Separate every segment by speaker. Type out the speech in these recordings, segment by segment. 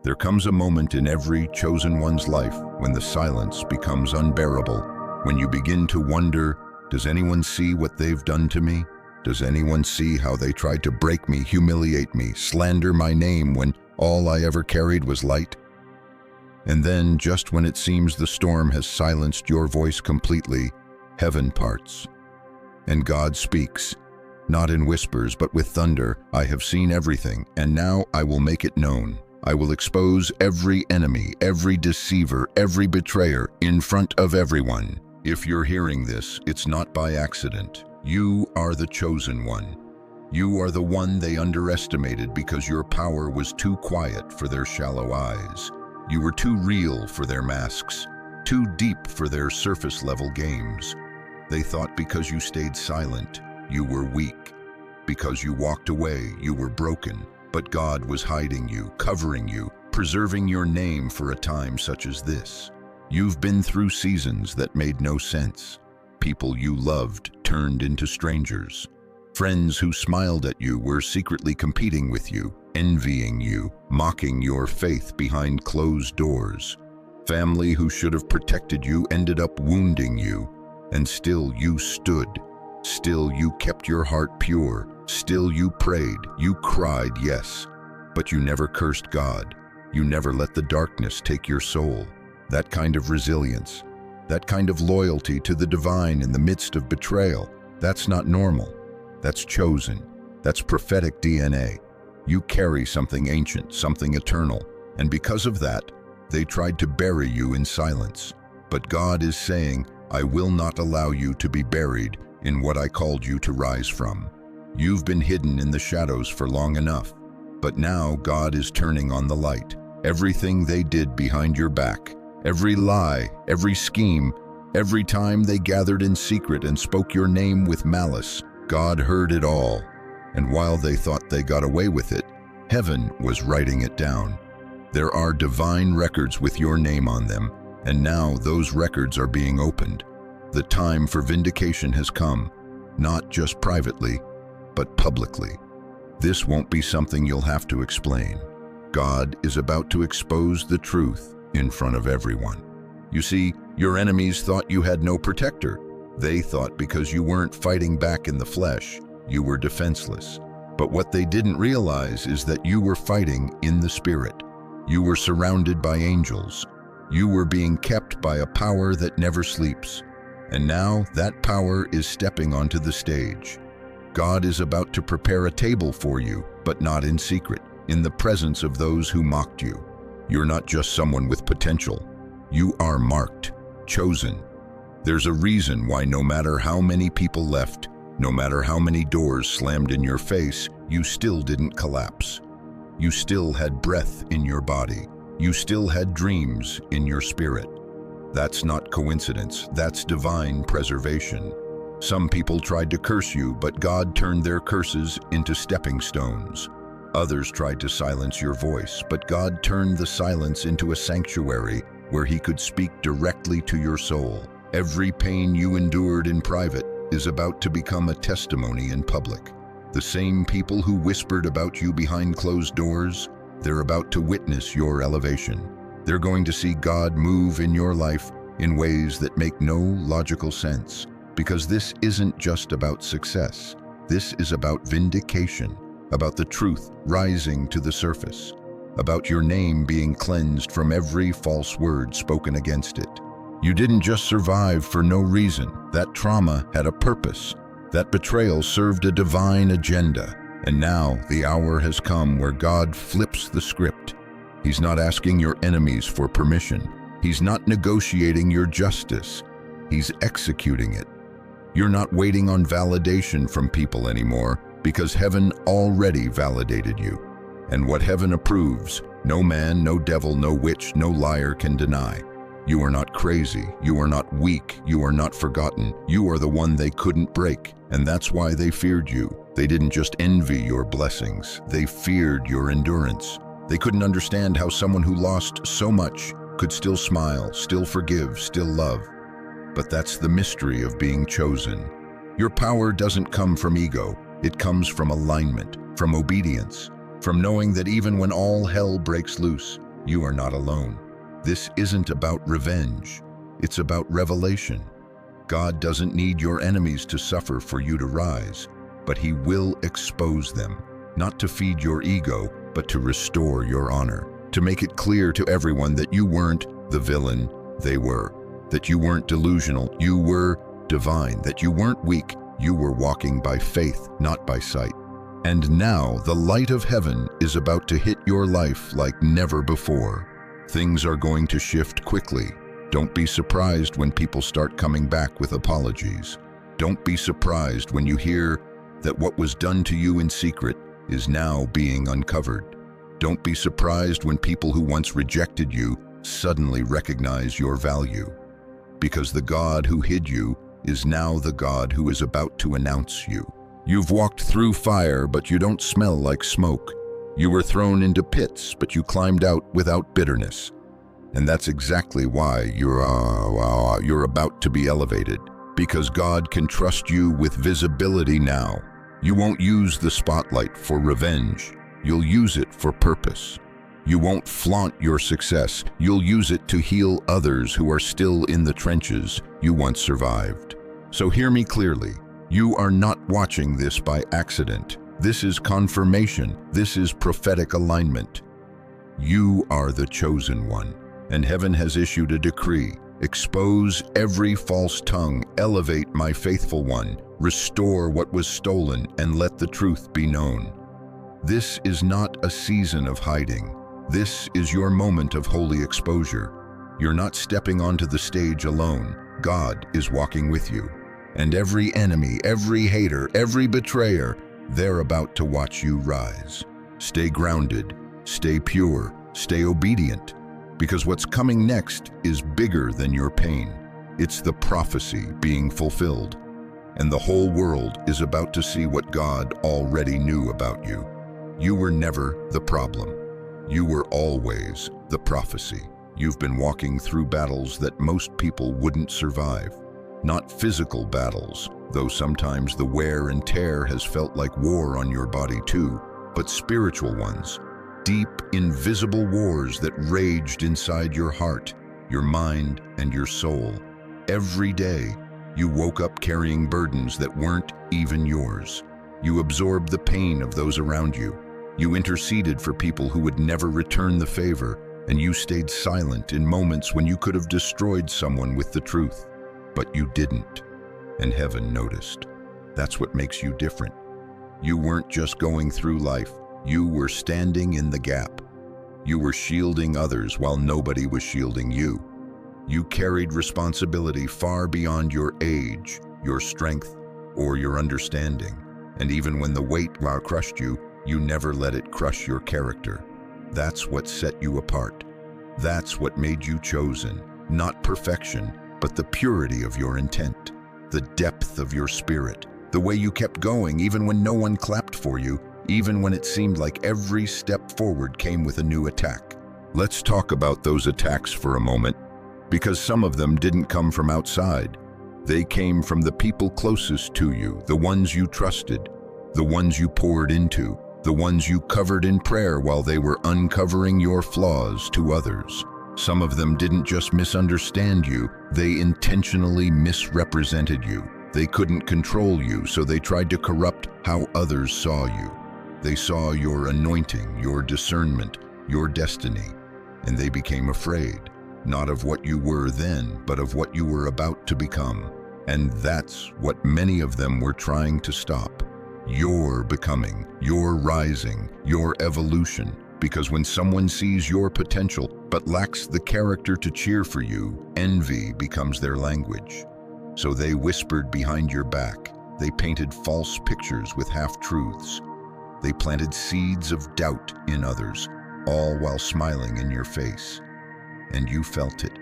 Speaker 1: There comes a moment in every chosen one's life when the silence becomes unbearable, when you begin to wonder, does anyone see what they've done to me? Does anyone see how they tried to break me, humiliate me, slander my name when all I ever carried was light? And then, just when it seems the storm has silenced your voice completely, heaven parts. And God speaks, not in whispers but with thunder. I have seen everything, and now I will make it known. I will expose every enemy, every deceiver, every betrayer in front of everyone. If you're hearing this, it's not by accident. You are the chosen one. You are the one they underestimated because your power was too quiet for their shallow eyes. You were too real for their masks, too deep for their surface-level games. They thought because you stayed silent, you were weak. Because you walked away, you were broken. But God was hiding you, covering you, preserving your name for a time such as this. You've been through seasons that made no sense. People you loved turned into strangers. Friends who smiled at you were secretly competing with you, envying you, mocking your faith behind closed doors. Family who should have protected you ended up wounding you. And still you stood. Still you kept your heart pure. Still you prayed, you cried, yes. But you never cursed God. You never let the darkness take your soul. That kind of resilience, that kind of loyalty to the divine in the midst of betrayal, that's not normal. That's chosen. That's prophetic DNA. You carry something ancient, something eternal. And because of that, they tried to bury you in silence. But God is saying, I will not allow you to be buried in what I called you to rise from. You've been hidden in the shadows for long enough, but now God is turning on the light. Everything they did behind your back, every lie, every scheme, every time they gathered in secret and spoke your name with malice, God heard it all. And while they thought they got away with it, heaven was writing it down. There are divine records with your name on them, and now those records are being opened. The time for vindication has come, not just privately, but publicly. This won't be something you'll have to explain. God is about to expose the truth in front of everyone. You see, your enemies thought you had no protector. They thought because you weren't fighting back in the flesh, you were defenseless. But what they didn't realize is that you were fighting in the spirit. You were surrounded by angels. You were being kept by a power that never sleeps. And now that power is stepping onto the stage. God is about to prepare a table for you, but not in secret, in the presence of those who mocked you. You're not just someone with potential. You are marked, chosen. There's a reason why no matter how many people left, no matter how many doors slammed in your face, you still didn't collapse. You still had breath in your body. You still had dreams in your spirit. That's not coincidence, that's divine preservation. Some people tried to curse you, but God turned their curses into stepping stones. Others tried to silence your voice, but God turned the silence into a sanctuary where He could speak directly to your soul. Every pain you endured in private is about to become a testimony in public. The same people who whispered about you behind closed doors, they're about to witness your elevation. They're going to see God move in your life in ways that make no logical sense. Because this isn't just about success. This is about vindication, about the truth rising to the surface, about your name being cleansed from every false word spoken against it. You didn't just survive for no reason. That trauma had a purpose. That betrayal served a divine agenda. And now the hour has come where God flips the script. He's not asking your enemies for permission. He's not negotiating your justice. He's executing it. You're not waiting on validation from people anymore because heaven already validated you. And what heaven approves, no man, no devil, no witch, no liar can deny. You are not crazy. You are not weak. You are not forgotten. You are the one they couldn't break. And that's why they feared you. They didn't just envy your blessings. They feared your endurance. They couldn't understand how someone who lost so much could still smile, still forgive, still love. But that's the mystery of being chosen. Your power doesn't come from ego. It comes from alignment, from obedience, from knowing that even when all hell breaks loose, You are not alone. This isn't about revenge. It's about revelation. God doesn't need your enemies to suffer for you to rise, but He will expose them, not to feed your ego, but to restore your honor, to make it clear to everyone that you weren't the villain they were, that you weren't delusional, you were divine, that you weren't weak, you were walking by faith, not by sight. And now the light of heaven is about to hit your life like never before. Things are going to shift quickly. Don't be surprised when people start coming back with apologies. Don't be surprised when you hear that what was done to you in secret is now being uncovered. Don't be surprised when people who once rejected you suddenly recognize your value. Because the God who hid you is now the God who is about to announce you. You've walked through fire, but you don't smell like smoke. You were thrown into pits, but you climbed out without bitterness. And that's exactly why you're about to be elevated. Because God can trust you with visibility now. You won't use the spotlight for revenge. You'll use it for purpose. You won't flaunt your success. You'll use it to heal others who are still in the trenches you once survived. So hear me clearly. You are not watching this by accident. This is confirmation. This is prophetic alignment. You are the chosen one, and heaven has issued a decree. Expose every false tongue, elevate my faithful one, restore what was stolen, and let the truth be known. This is not a season of hiding. This is your moment of holy exposure. You're not stepping onto the stage alone. God is walking with you. And every enemy, every hater, every betrayer, they're about to watch you rise. Stay grounded, stay pure, stay obedient, because what's coming next is bigger than your pain. It's the prophecy being fulfilled, and the whole world is about to see what God already knew about you. You were never the problem. You were always the prophecy. You've been walking through battles that most people wouldn't survive. Not physical battles, though sometimes the wear and tear has felt like war on your body too, but spiritual ones. Deep, invisible wars that raged inside your heart, your mind, and your soul. Every day, you woke up carrying burdens that weren't even yours. You absorbed the pain of those around you. You interceded for people who would never return the favor, and you stayed silent in moments when you could have destroyed someone with the truth. But you didn't, and heaven noticed. That's what makes you different. You weren't just going through life, you were standing in the gap. You were shielding others while nobody was shielding you. You carried responsibility far beyond your age, your strength, or your understanding. And even when the weight crushed you, you never let it crush your character. That's what set you apart. That's what made you chosen, not perfection, but the purity of your intent, the depth of your spirit, the way you kept going even when no one clapped for you, even when it seemed like every step forward came with a new attack. Let's talk about those attacks for a moment, because some of them didn't come from outside. They came from the people closest to you, the ones you trusted, the ones you poured into, the ones you covered in prayer while they were uncovering your flaws to others. Some of them didn't just misunderstand you, they intentionally misrepresented you. They couldn't control you, so they tried to corrupt how others saw you. They saw your anointing, your discernment, your destiny, and they became afraid, not of what you were then, but of what you were about to become. And that's what many of them were trying to stop. Your becoming, your rising, your evolution. Because when someone sees your potential but lacks the character to cheer for you, envy becomes their language. So they whispered behind your back. They painted false pictures with half-truths. They planted seeds of doubt in others, all while smiling in your face. And you felt it.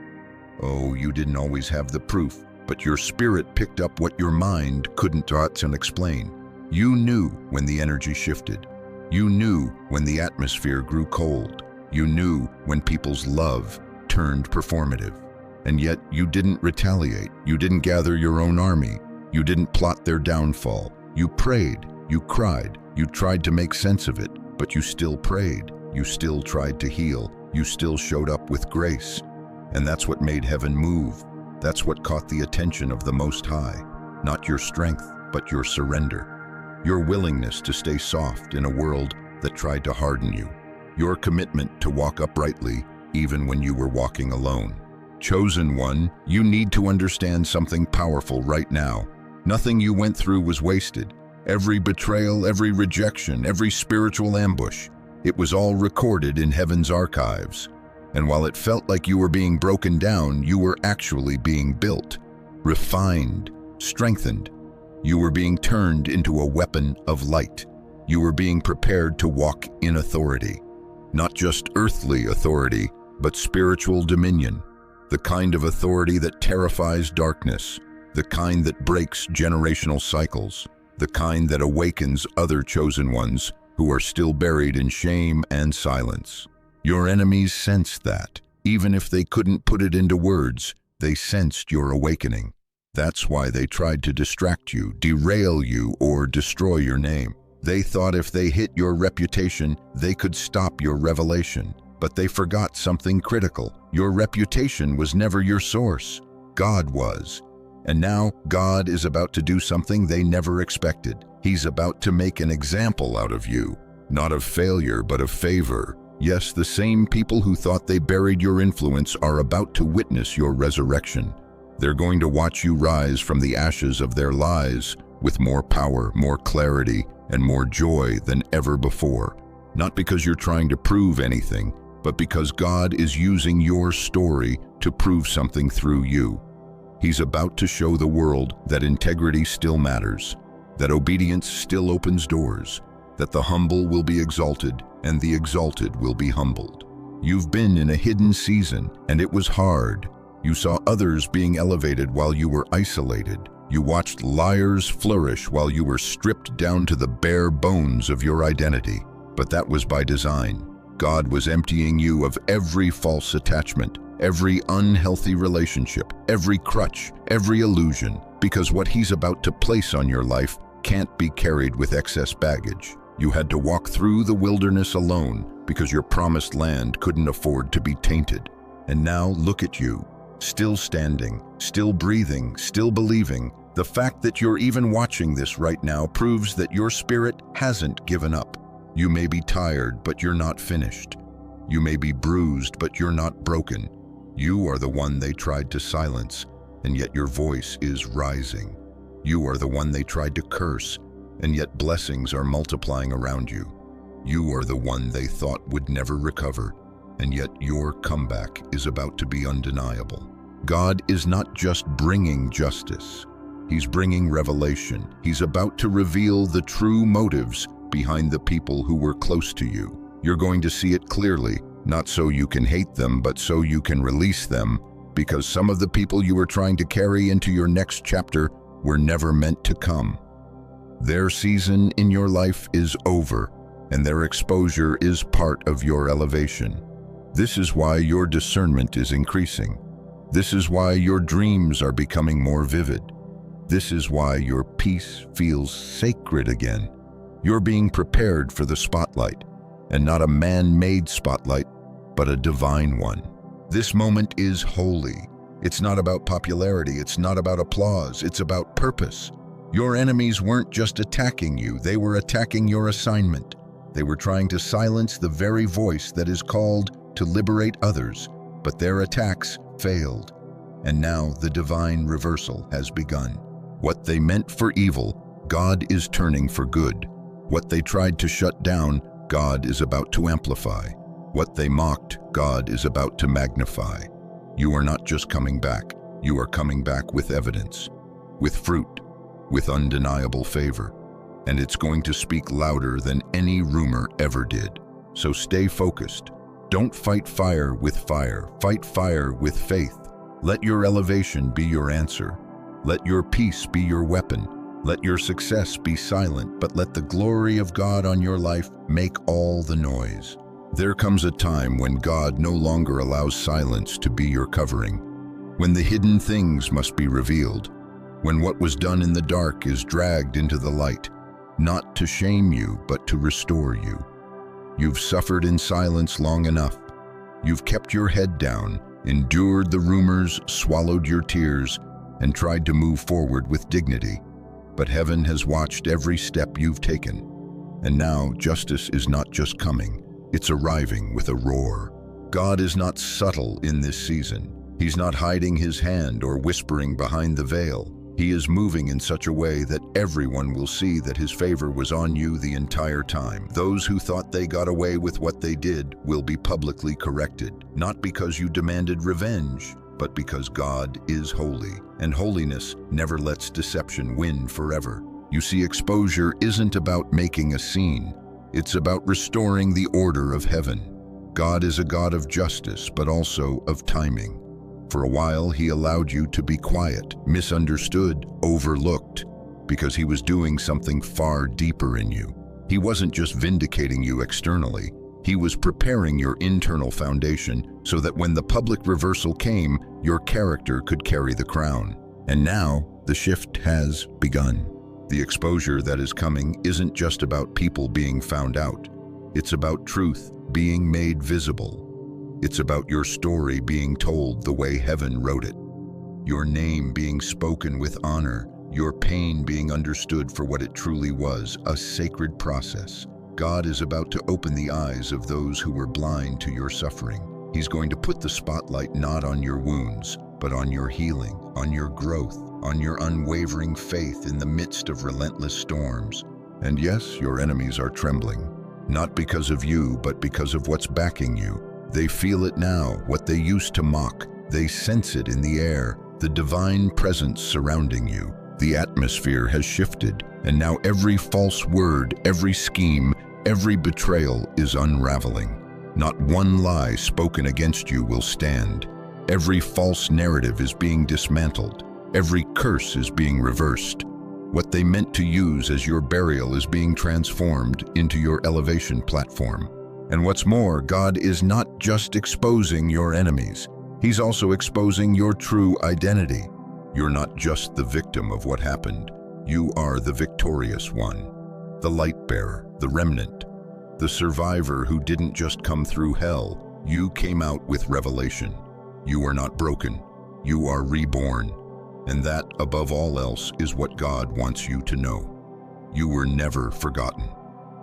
Speaker 1: Oh, you didn't always have the proof, but your spirit picked up what your mind couldn't explain. You knew when the energy shifted. You knew when the atmosphere grew cold. You knew when people's love turned performative. And yet you didn't retaliate. You didn't gather your own army. You didn't plot their downfall. You prayed. You cried. You tried to make sense of it, but you still prayed. You still tried to heal. you still showed up with grace. And that's what made heaven move. That's what caught the attention of the Most High. Not your strength, but your surrender. Your willingness to stay soft in a world that tried to harden you. Your commitment to walk uprightly even when you were walking alone. Chosen one, you need to understand something powerful right now. Nothing you went through was wasted. Every betrayal, every rejection, every spiritual ambush, it was all recorded in heaven's archives. And while it felt like you were being broken down, you were actually being built, refined, strengthened. You were being turned into a weapon of light. You were being prepared to walk in authority. Not just earthly authority, but spiritual dominion. The kind of authority that terrifies darkness. The kind that breaks generational cycles. The kind that awakens other chosen ones who are still buried in shame and silence. Your enemies sensed that. Even if they couldn't put it into words, they sensed your awakening. That's why they tried to distract you, derail you, or destroy your name. They thought if they hit your reputation, they could stop your revelation. But they forgot something critical. Your reputation was never your source. God was. And now God is about to do something they never expected. He's about to make an example out of you. Not of failure, but of favor. Yes, the same people who thought they buried your influence are about to witness your resurrection. They're going to watch you rise from the ashes of their lies with more power, more clarity, and more joy than ever before. Not because you're trying to prove anything, but because God is using your story to prove something through you. He's about to show the world that integrity still matters, that obedience still opens doors, that the humble will be exalted and the exalted will be humbled. You've been in a hidden season, and it was hard. You saw others being elevated while you were isolated. You watched liars flourish while you were stripped down to the bare bones of your identity. But that was by design. God was emptying you of every false attachment, every unhealthy relationship, every crutch, every illusion, because what He's about to place on your life can't be carried with excess baggage. You had to walk through the wilderness alone because your promised land couldn't afford to be tainted. And now look at you, still standing, still breathing, still believing. The fact that you're even watching this right now proves that your spirit hasn't given up. You may be tired, but you're not finished. You may be bruised, but you're not broken. You are the one they tried to silence, and yet your voice is rising. You are the one they tried to curse, and yet blessings are multiplying around you. You are the one they thought would never recover, and yet your comeback is about to be undeniable. God is not just bringing justice. He's bringing revelation. He's about to reveal the true motives behind the people who were close to you. You're going to see it clearly, not so you can hate them, but so you can release them, because some of the people you were trying to carry into your next chapter were never meant to come. Their season in your life is over, and their exposure is part of your elevation. This is why your discernment is increasing. This is why your dreams are becoming more vivid. This is why your peace feels sacred again. You're being prepared for the spotlight, and not a man-made spotlight, but a divine one. This moment is holy. It's not about popularity, it's not about applause, it's about purpose. Your enemies weren't just attacking you, they were attacking your assignment. They were trying to silence the very voice that is called to liberate others, but their attacks failed. And now the divine reversal has begun. What they meant for evil, God is turning for good. What they tried to shut down, God is about to amplify. What they mocked, God is about to magnify. You are not just coming back, you are coming back with evidence, with fruit, with undeniable favor. And it's going to speak louder than any rumor ever did. So stay focused. Don't fight fire with fire, fight fire with faith. Let your elevation be your answer. Let your peace be your weapon. Let your success be silent, but let the glory of God on your life make all the noise. There comes a time when God no longer allows silence to be your covering, when the hidden things must be revealed, when what was done in the dark is dragged into the light, not to shame you, but to restore you. You've suffered in silence long enough. You've kept your head down, endured the rumors, swallowed your tears, and tried to move forward with dignity. But heaven has watched every step you've taken. And now justice is not just coming, it's arriving with a roar. God is not subtle in this season. He's not hiding his hand or whispering behind the veil. He is moving in such a way that everyone will see that his favor was on you the entire time. Those who thought they got away with what they did will be publicly corrected, not because you demanded revenge, but because God is holy, and holiness never lets deception win forever. You see, exposure isn't about making a scene. It's about restoring the order of heaven. God is a God of justice, but also of timing. For a while, he allowed you to be quiet, misunderstood, overlooked, because he was doing something far deeper in you. He wasn't just vindicating you externally. He was preparing your internal foundation so that when the public reversal came, your character could carry the crown. And now, the shift has begun. The exposure that is coming isn't just about people being found out. It's about truth being made visible. It's about your story being told the way heaven wrote it. Your name being spoken with honor. Your pain being understood for what it truly was, a sacred process. God is about to open the eyes of those who were blind to your suffering. He's going to put the spotlight not on your wounds, but on your healing, on your growth, on your unwavering faith in the midst of relentless storms. And yes, your enemies are trembling, not because of you, but because of what's backing you. They feel it now, what they used to mock. They sense it in the air, the divine presence surrounding you. The atmosphere has shifted, and now every false word, every scheme, every betrayal is unraveling. Not one lie spoken against you will stand. Every false narrative is being dismantled. Every curse is being reversed. What they meant to use as your burial is being transformed into your elevation platform. And what's more, God is not just exposing your enemies. He's also exposing your true identity. You're not just the victim of what happened. You are the victorious one, the light bearer, the remnant, the survivor who didn't just come through hell. You came out with revelation. You are not broken. You are reborn. And that, above all else, is what God wants you to know. You were never forgotten.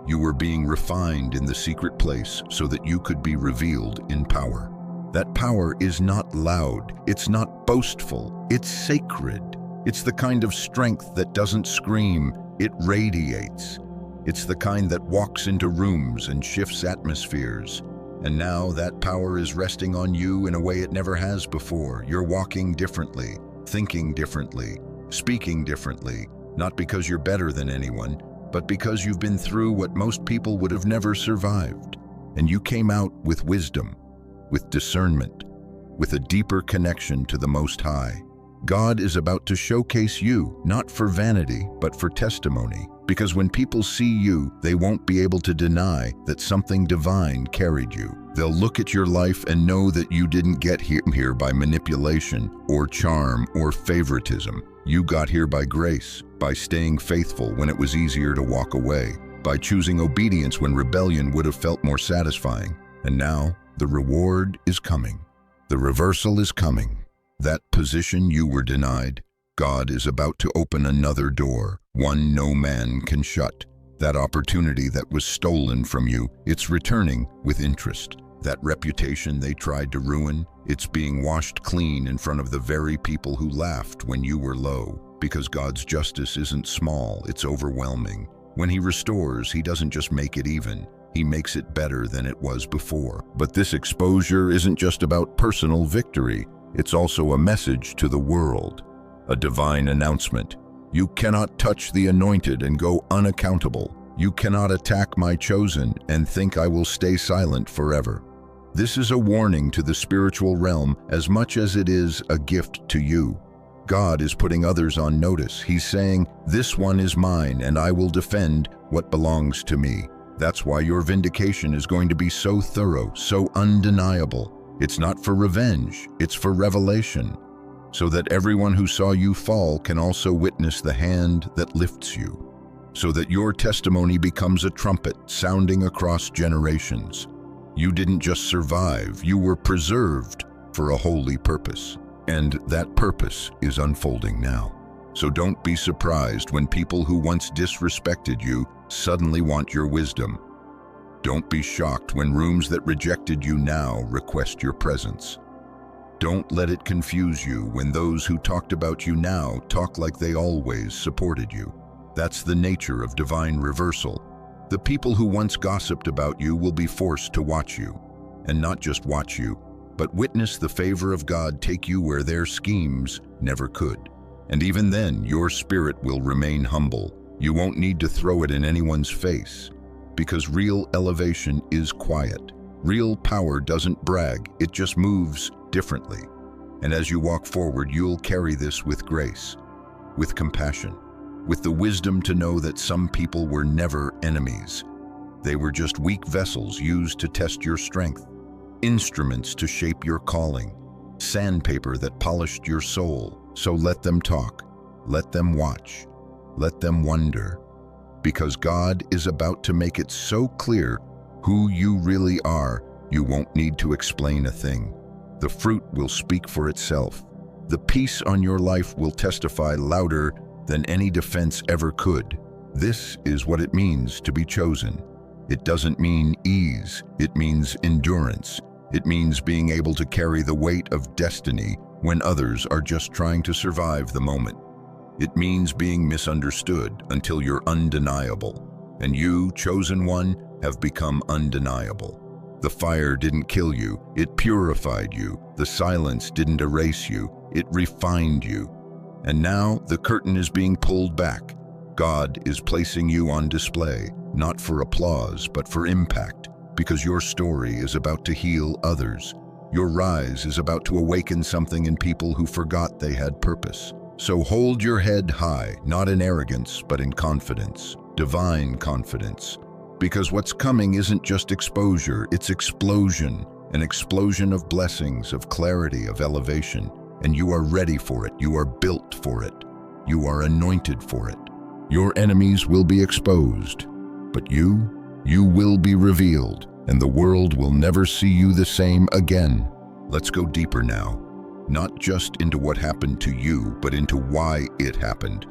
Speaker 1: You were being refined in the secret place so that you could be revealed in power. That power is not loud, it's not boastful, it's sacred. It's the kind of strength that doesn't scream, it radiates. It's the kind that walks into rooms and shifts atmospheres. And now that power is resting on you in a way it never has before. You're walking differently, thinking differently, speaking differently, not because you're better than anyone, but because you've been through what most people would have never survived. And you came out with wisdom, with discernment, with a deeper connection to the Most High. God is about to showcase you, not for vanity, but for testimony. Because when people see you, they won't be able to deny that something divine carried you. They'll look at your life and know that you didn't get here by manipulation or charm or favoritism. You got here by grace, by staying faithful when it was easier to walk away, by choosing obedience when rebellion would have felt more satisfying. And now, the reward is coming. The reversal is coming. That position you were denied, God is about to open another door, one no man can shut. That opportunity that was stolen from you, it's returning with interest. That reputation they tried to ruin, it's being washed clean in front of the very people who laughed when you were low. Because God's justice isn't small, it's overwhelming. When he restores, he doesn't just make it even. He makes it better than it was before. But this exposure isn't just about personal victory. It's also a message to the world, a divine announcement. You cannot touch the anointed and go unaccountable. You cannot attack my chosen and think I will stay silent forever. This is a warning to the spiritual realm as much as it is a gift to you. God is putting others on notice. He's saying, "This one is mine and I will defend what belongs to me." That's why your vindication is going to be so thorough, so undeniable. It's not for revenge, it's for revelation, so that everyone who saw you fall can also witness the hand that lifts you, so that your testimony becomes a trumpet sounding across generations. You didn't just survive, you were preserved for a holy purpose. And that purpose is unfolding now. So don't be surprised when people who once disrespected you suddenly want your wisdom. Don't be shocked when rooms that rejected you now request your presence. Don't let it confuse you when those who talked about you now talk like they always supported you. That's the nature of divine reversal. The people who once gossiped about you will be forced to watch you, and not just watch you, but witness the favor of God take you where their schemes never could. And even then, your spirit will remain humble. You won't need to throw it in anyone's face, because real elevation is quiet. Real power doesn't brag, it just moves differently. And as you walk forward, you'll carry this with grace, with compassion, with the wisdom to know that some people were never enemies. They were just weak vessels used to test your strength, instruments to shape your calling, sandpaper that polished your soul. So let them talk, let them watch, let them wonder, because God is about to make it so clear who you really are, you won't need to explain a thing. The fruit will speak for itself. The peace on your life will testify louder than any defense ever could. This is what it means to be chosen. It doesn't mean ease, it means endurance. It means being able to carry the weight of destiny when others are just trying to survive the moment. It means being misunderstood until you're undeniable. And you, chosen one, have become undeniable. The fire didn't kill you, it purified you. The silence didn't erase you, it refined you. And now the curtain is being pulled back. God is placing you on display, not for applause, but for impact, because your story is about to heal others. Your rise is about to awaken something in people who forgot they had purpose. So hold your head high, not in arrogance, but in confidence, divine confidence. Because what's coming isn't just exposure, it's explosion, an explosion of blessings, of clarity, of elevation. And you are ready for it, you are built for it, you are anointed for it. Your enemies will be exposed, but you will be revealed, and the world will never see you the same again. Let's go deeper now, not just into what happened to you, but into why it happened.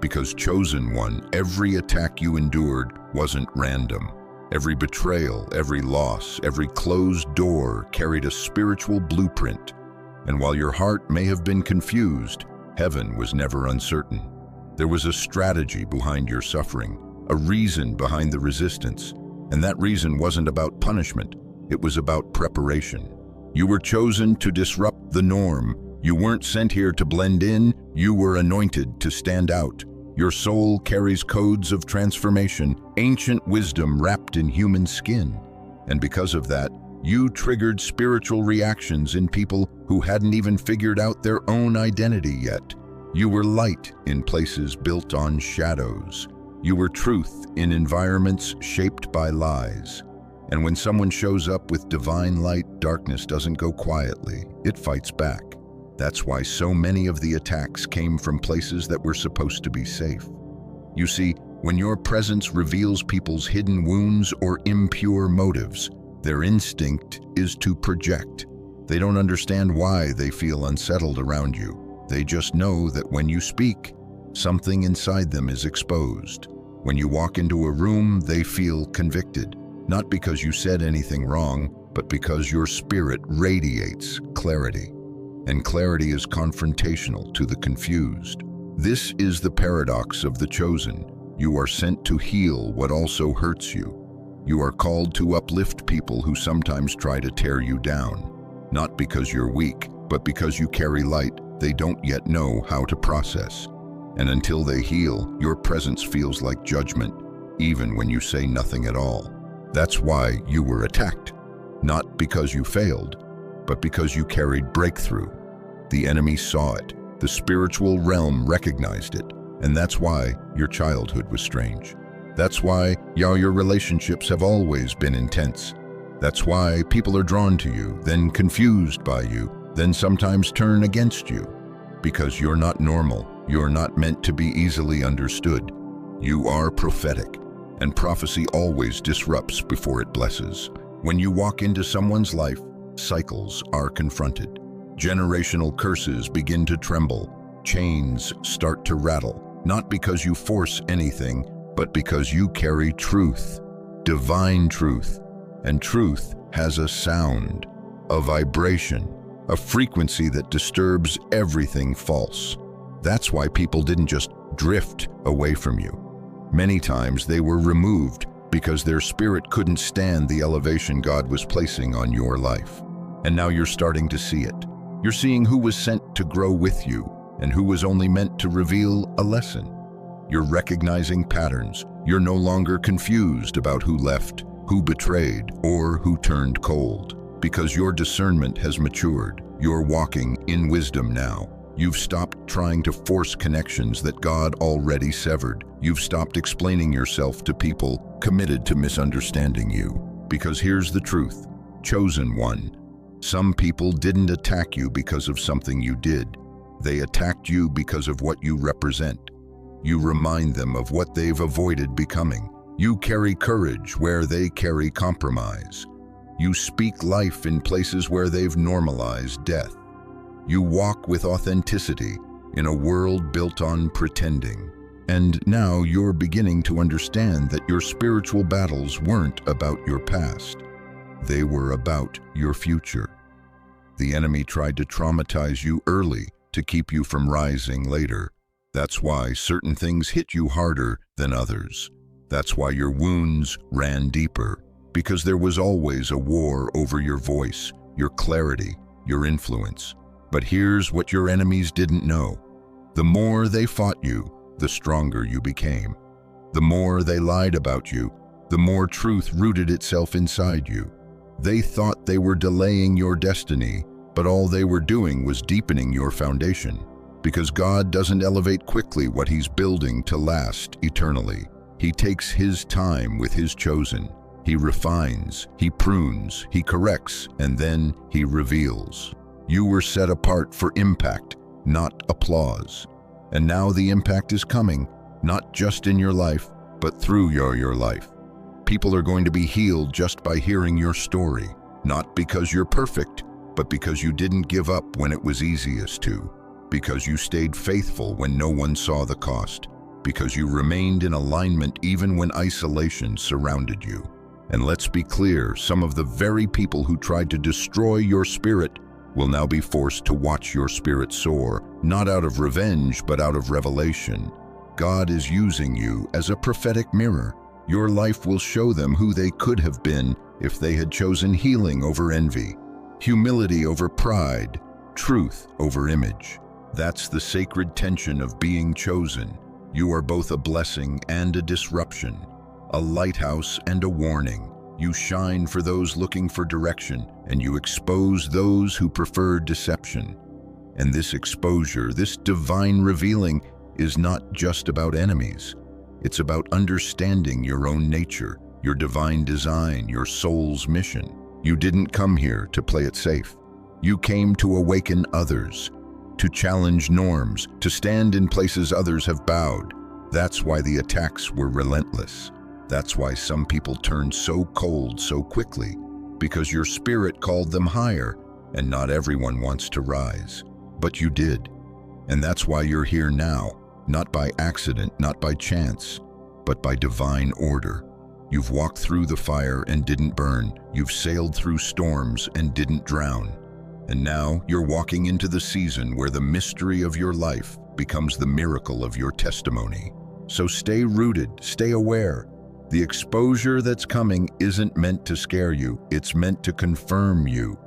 Speaker 1: Because chosen one, every attack you endured wasn't random. Every betrayal, every loss, every closed door carried a spiritual blueprint. And while your heart may have been confused, heaven was never uncertain. There was a strategy behind your suffering, a reason behind the resistance. And that reason wasn't about punishment, it was about preparation. You were chosen to disrupt the norm. You weren't sent here to blend in, you were anointed to stand out. Your soul carries codes of transformation, ancient wisdom wrapped in human skin. And because of that, you triggered spiritual reactions in people who hadn't even figured out their own identity yet. You were light in places built on shadows. You were truth in environments shaped by lies. And when someone shows up with divine light, darkness doesn't go quietly, it fights back. That's why so many of the attacks came from places that were supposed to be safe. You see, when your presence reveals people's hidden wounds or impure motives, their instinct is to project. They don't understand why they feel unsettled around you. They just know that when you speak, something inside them is exposed. When you walk into a room, they feel convicted, not because you said anything wrong, but because your spirit radiates clarity. And clarity is confrontational to the confused. This is the paradox of the chosen. You are sent to heal what also hurts you. You are called to uplift people who sometimes try to tear you down. Not because you're weak, but because you carry light they don't yet know how to process. And until they heal, your presence feels like judgment, even when you say nothing at all. That's why you were attacked. Not because you failed, but because you carried breakthrough. The enemy saw it. The spiritual realm recognized it. And that's why your childhood was strange. That's why your relationships have always been intense. That's why people are drawn to you, then confused by you, then sometimes turn against you. Because you're not normal. You're not meant to be easily understood. You are prophetic, and prophecy always disrupts before it blesses. When you walk into someone's life, cycles are confronted. Generational curses begin to tremble. Chains start to rattle, not because you force anything, but because you carry truth, divine truth. And truth has a sound, a vibration, a frequency that disturbs everything false. That's why people didn't just drift away from you. Many times they were removed because their spirit couldn't stand the elevation God was placing on your life. And now you're starting to see it. You're seeing who was sent to grow with you and who was only meant to reveal a lesson. You're recognizing patterns. You're no longer confused about who left, who betrayed, or who turned cold. Because your discernment has matured. You're walking in wisdom now. You've stopped trying to force connections that God already severed. You've stopped explaining yourself to people committed to misunderstanding you. Because here's the truth, chosen one. Some people didn't attack you because of something you did. They attacked you because of what you represent. You remind them of what they've avoided becoming. You carry courage where they carry compromise. You speak life in places where they've normalized death. You walk with authenticity in a world built on pretending. And now you're beginning to understand that your spiritual battles weren't about your past. They were about your future. The enemy tried to traumatize you early to keep you from rising later. That's why certain things hit you harder than others. That's why your wounds ran deeper, because there was always a war over your voice, your clarity, your influence. But here's what your enemies didn't know. The more they fought you, the stronger you became. The more they lied about you, the more truth rooted itself inside you. They thought they were delaying your destiny, but all they were doing was deepening your foundation. Because God doesn't elevate quickly what He's building to last eternally. He takes His time with His chosen. He refines, He prunes, He corrects, and then He reveals. You were set apart for impact, not applause. And now the impact is coming, not just in your life, but through your life. People are going to be healed just by hearing your story, not because you're perfect, but because you didn't give up when it was easiest to, because you stayed faithful when no one saw the cost, because you remained in alignment even when isolation surrounded you. And let's be clear, some of the very people who tried to destroy your spirit will now be forced to watch your spirit soar, not out of revenge, but out of revelation. God is using you as a prophetic mirror. Your life will show them who they could have been if they had chosen healing over envy, humility over pride, truth over image. That's the sacred tension of being chosen. You are both a blessing and a disruption, a lighthouse and a warning. You shine for those looking for direction, and you expose those who prefer deception. And this exposure, this divine revealing, is not just about enemies. It's about understanding your own nature, your divine design, your soul's mission. You didn't come here to play it safe. You came to awaken others, to challenge norms, to stand in places others have bowed. That's why the attacks were relentless. That's why some people turned so cold so quickly, because your spirit called them higher, and not everyone wants to rise. But you did. And that's why you're here now, not by accident, not by chance, but by divine order. You've walked through the fire and didn't burn. You've sailed through storms and didn't drown. And now you're walking into the season where the mystery of your life becomes the miracle of your testimony. So stay rooted, stay aware. The exposure that's coming isn't meant to scare you, it's meant to confirm you.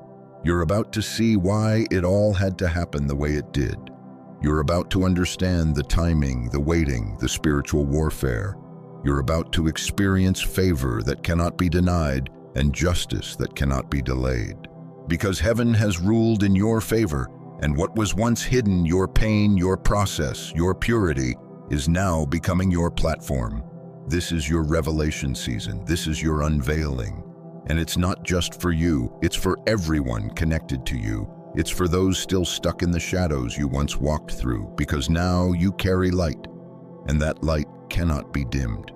Speaker 1: You're about to see why it all had to happen the way it did. You're about to understand the timing, the waiting, the spiritual warfare. You're about to experience favor that cannot be denied and justice that cannot be delayed. Because heaven has ruled in your favor, and what was once hidden, your pain, your process, your purity, is now becoming your platform. This is your revelation season. This is your unveiling. And it's not just for you, it's for everyone connected to you. It's for those still stuck in the shadows you once walked through, because now you carry light, and that light cannot be dimmed.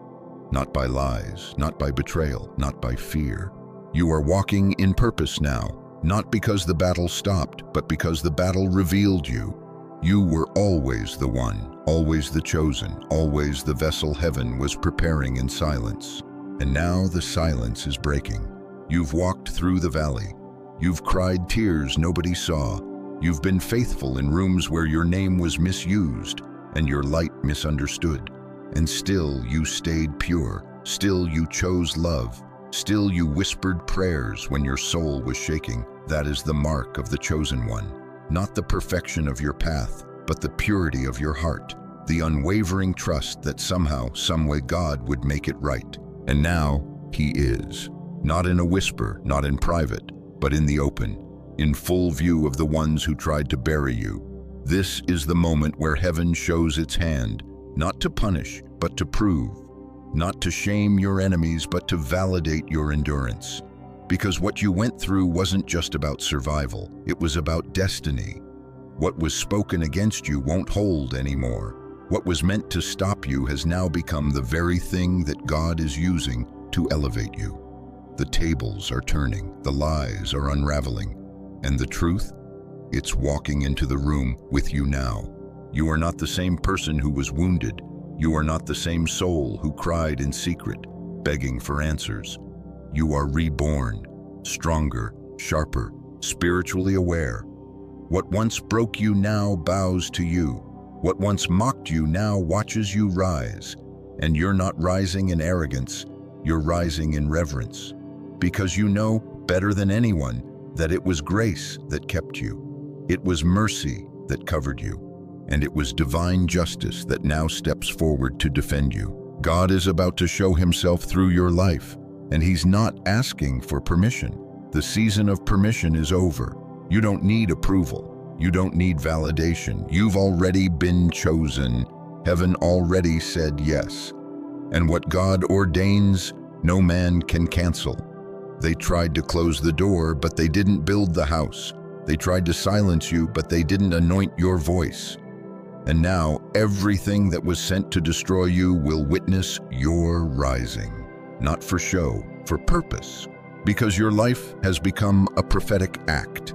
Speaker 1: Not by lies, not by betrayal, not by fear. You are walking in purpose now, not because the battle stopped, but because the battle revealed you. You were always the one, always the chosen, always the vessel heaven was preparing in silence. And now the silence is breaking. You've walked through the valley. You've cried tears nobody saw. You've been faithful in rooms where your name was misused and your light misunderstood. And still you stayed pure. Still you chose love. Still you whispered prayers when your soul was shaking. That is the mark of the chosen one. Not the perfection of your path, but the purity of your heart. The unwavering trust that somehow, someway God would make it right. And now He is. Not in a whisper, not in private, but in the open, in full view of the ones who tried to bury you. This is the moment where heaven shows its hand, not to punish, but to prove. Not to shame your enemies, but to validate your endurance. Because what you went through wasn't just about survival, it was about destiny. What was spoken against you won't hold anymore. What was meant to stop you has now become the very thing that God is using to elevate you. The tables are turning, the lies are unraveling, and the truth, it's walking into the room with you now. You are not the same person who was wounded. You are not the same soul who cried in secret, begging for answers. You are reborn, stronger, sharper, spiritually aware. What once broke you now bows to you. What once mocked you now watches you rise. And you're not rising in arrogance, you're rising in reverence. Because you know better than anyone that it was grace that kept you. It was mercy that covered you. And it was divine justice that now steps forward to defend you. God is about to show Himself through your life. And He's not asking for permission. The season of permission is over. You don't need approval. You don't need validation. You've already been chosen. Heaven already said yes. And what God ordains, no man can cancel. They tried to close the door, but they didn't build the house. They tried to silence you, but they didn't anoint your voice. And now everything that was sent to destroy you will witness your rising. Not for show, for purpose, because your life has become a prophetic act,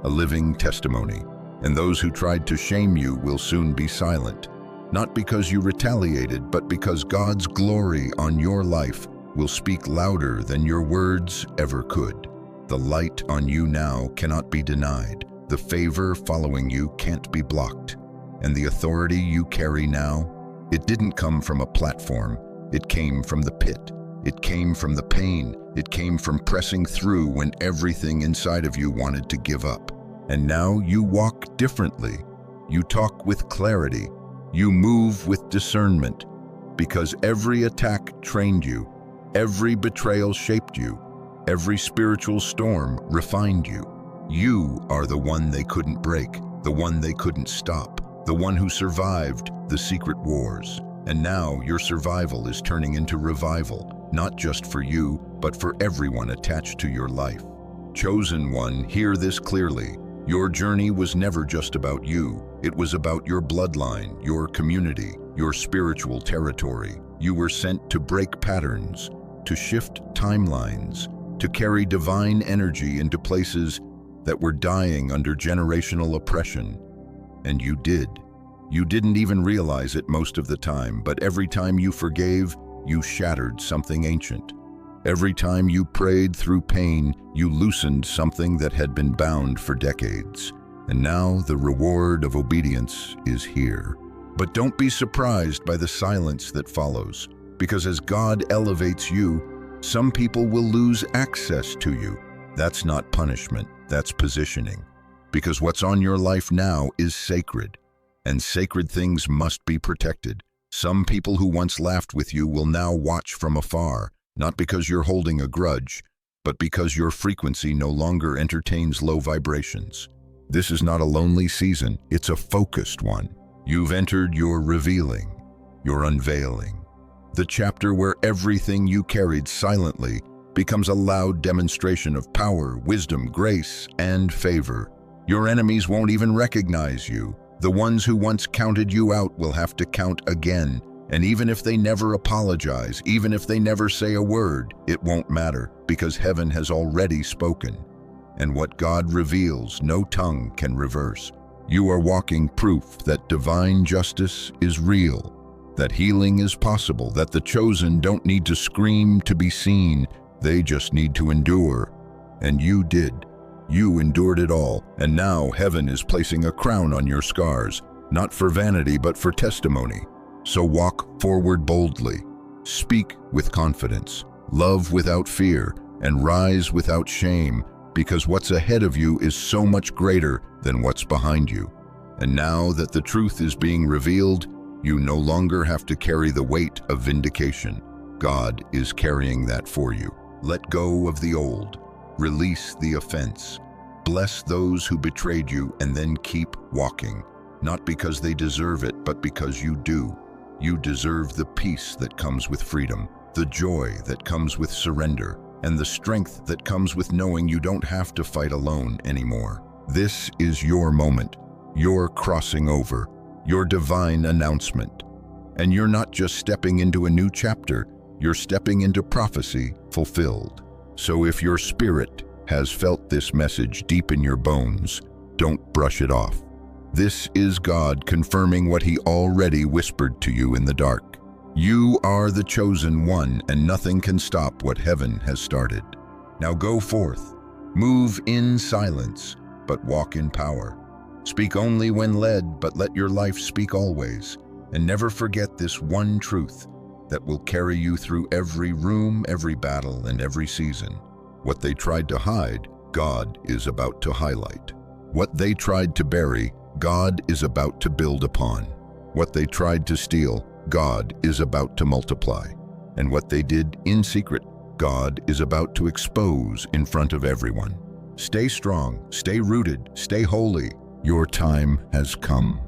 Speaker 1: a living testimony, and those who tried to shame you will soon be silent, not because you retaliated, but because God's glory on your life will speak louder than your words ever could. The light on you now cannot be denied. The favor following you can't be blocked. And the authority you carry now, it didn't come from a platform, it came from the pit. It came from the pain. It came from pressing through when everything inside of you wanted to give up. And now you walk differently. You talk with clarity. You move with discernment. Because every attack trained you. Every betrayal shaped you. Every spiritual storm refined you. You are the one they couldn't break, the one they couldn't stop, the one who survived the secret wars. And now your survival is turning into revival, not just for you, but for everyone attached to your life. Chosen one, hear this clearly. Your journey was never just about you. It was about your bloodline, your community, your spiritual territory. You were sent to break patterns, to shift timelines, to carry divine energy into places that were dying under generational oppression. And you did. You didn't even realize it most of the time, but every time you forgave, you shattered something ancient. Every time you prayed through pain, you loosened something that had been bound for decades. And now the reward of obedience is here. But don't be surprised by the silence that follows, because as God elevates you, some people will lose access to you. That's not punishment, that's positioning. Because what's on your life now is sacred, and sacred things must be protected. Some people who once laughed with you will now watch from afar, not because you're holding a grudge, but because your frequency no longer entertains low vibrations. This is not a lonely season, it's a focused one. You've entered your revealing, your unveiling. The chapter where everything you carried silently becomes a loud demonstration of power, wisdom, grace, and favor. Your enemies won't even recognize you. The ones who once counted you out will have to count again, And even if they never apologize, even if they never say a word, it won't matter, because heaven has already spoken. And what God reveals, no tongue can reverse. You are walking proof that divine justice is real, that healing is possible, that the chosen don't need to scream to be seen, they just need to endure. And you did. You endured it all, and now heaven is placing a crown on your scars, not for vanity but for testimony. So walk forward boldly, speak with confidence, love without fear, and rise without shame, because what's ahead of you is so much greater than what's behind you. And now that the truth is being revealed, you no longer have to carry the weight of vindication. God is carrying that for you. Let go of the old. Release the offense. Bless those who betrayed you, and then keep walking. Not because they deserve it, but because you do. You deserve the peace that comes with freedom, the joy that comes with surrender, and the strength that comes with knowing you don't have to fight alone anymore. This is your moment, your crossing over, your divine announcement. And you're not just stepping into a new chapter, you're stepping into prophecy fulfilled. So if your spirit has felt this message deep in your bones, don't brush it off. This is God confirming what He already whispered to you in the dark. You are the chosen one, and nothing can stop what heaven has started. Now go forth. Move in silence, but walk in power. Speak only when led, but let your life speak always. And never forget this one truth that will carry you through every room, every battle, and every season. What they tried to hide, God is about to highlight. What they tried to bury, God is about to build upon. What they tried to steal, God is about to multiply. And what they did in secret, God is about to expose in front of everyone. Stay strong, stay rooted, stay holy. Your time has come.